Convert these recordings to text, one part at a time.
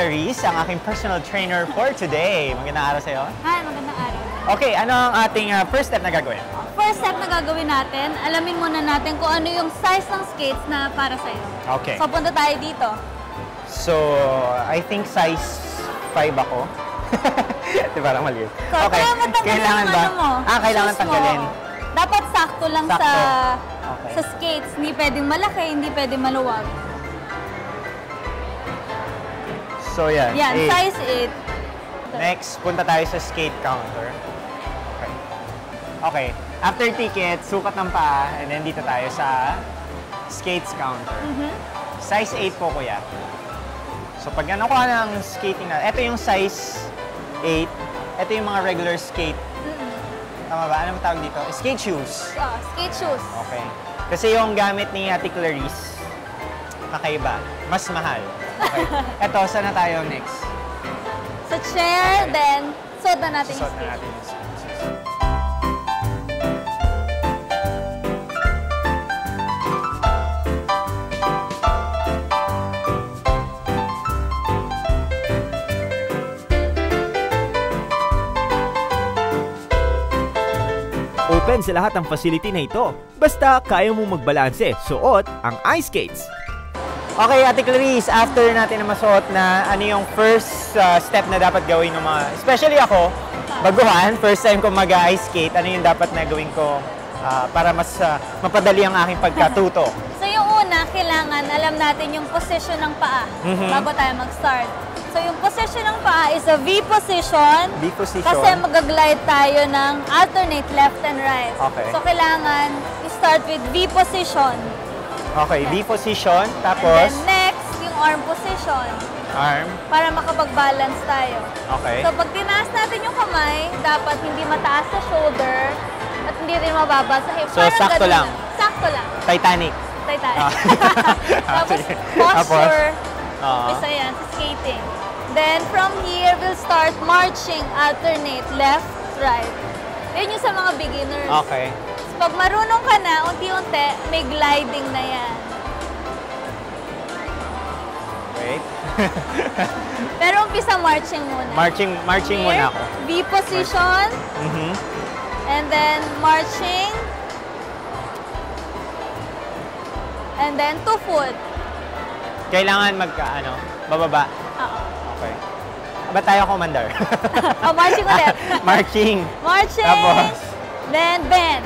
Clarice, ang aking personal trainer for today. Magandang araw sa'yo. Hi, magandang araw. Okay, ano ang ating first step na gagawin? First step na gagawin natin, alamin muna natin kung ano yung size ng skates na para sa'yo. Okay. So, punta tayo dito. So, I think size 5 ako. Di parang mali. So, Okay, kailangan ba? Kailangan tanggalin. Dapat sakto lang Sakto. sa skates. Hindi pwedeng malaki, hindi pwedeng maluwag. So, yan. Yan, 8. size 8. Next, punta tayo sa skate counter. Okay. Okay. After ticket, sukat ng paa, and then dito tayo sa skates counter. Size 8 po, kuya. So, pag nakuha ng skating na, ito yung size 8. Ito yung mga regular skate. Tama ba? Ano tawag dito? Skate shoes. Skate shoes. Okay. Kasi yung gamit ni Ate Clarice, kakaiba. Mas mahal. Okay. Ito, saan na tayo next? Sa chair, then suot na natin yung Suot na skate. natin yung skate shoes. Open sa lahat ng facility na ito. Basta kaya mong magbalanse, suot ang ice skates. Okay, Ate Clarice, after natin na masuot na ano yung first step na dapat gawin ng mga, especially ako, baguhan, first time ko mag-ice skate, ano yung dapat na gawin ko para mas mapadali ang aking pagkatuto? So yung una, kailangan alam natin yung position ng paa bago tayo mag-start. So yung position ng paa is a V position. V position. Kasi mag-glide tayo ng alternate left and right. Okay. So kailangan i-start with V position. Okay, V position, And tapos then next, yung arm position. arm. Para makapag-balance tayo. Okay. So pag tinaas natin yung kamay, dapat hindi mataas sa shoulder at hindi rin mababa sa hip. So, sakto ganun lang. Sakto lang. Titanic. Titanic. Tapos Sige. posture. Oo. Isa yan, sa skating. Then from here, we'll start marching, alternate, left, right. Yun yung sa mga beginners. Okay. So, pag marunong ka na, unti-unti, may gliding na yan. Wait. Pero umpisa marching muna. Marching Here, muna ako. V position, and then marching, and then 2 foot. Kailangan bababa. Oo. Okay. Ba't tayo commander? Marching ulit. Marching. Marching, Tapos? then bend.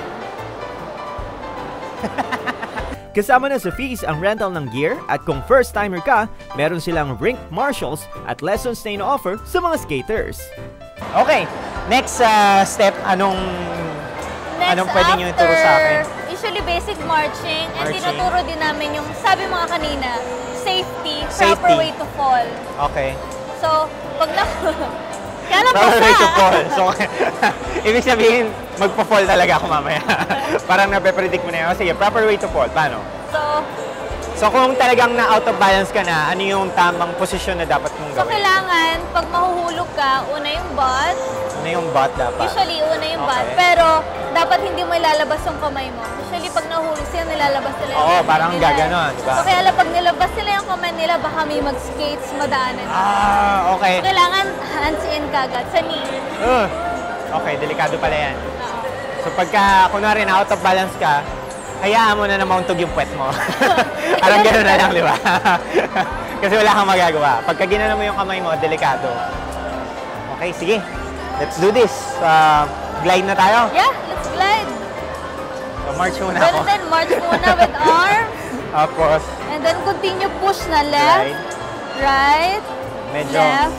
Kasama na sa fees ang rental ng gear at kung first timer ka, meron silang rink marshals at lessons na ino-offer sa mga skaters. Okay. Next step, anong pwede nyo ituro sa akin? Usually basic marching, and Marching. tinuturo din namin yung, sabi mga kanina, safety, Safety. proper way to fall. Okay. So, pag na... Kaya lang Proper way to basa. fall. So, ibig sabihin, magpa-fall talaga ako mamaya. Parang nape-predict mo na yun. Sige, proper way to fall. Paano? So, kung talagang na-out of balance ka na, ano yung tamang posisyon na dapat mong So, gawin? kailangan, pag mahuhulog ka, una yung butt. Ano yung butt dapat? Usually, una yung butt. Okay. Pero, dapat hindi mo ilalabas yung kamay mo. Usually, pag nahulog sila, nilalabas nila yung Oo, kamay parang nila. gaganon, diba? So, kaya lang, pag nilabas nila yung kamay nila, baka may mag-skates, madaanan. Okay. So, kailangan hands in kagad sa knee. Okay, delikado pala yan. So, pagka, kunwari na out of balance ka, hayaan mo na namauntog yung puwet mo. Parang gano'n na lang, di ba? Kasi wala kang magagawa. Pagka ginano mo yung kamay mo, delikado. Okay, sige. Let's do this. Glide na tayo. Yeah, let's glide. So, march muna Well, ako. then, march muna with arms. Tapos, And then, continue push na left, glide. right, Medyo, left,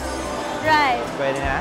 right. pwede na.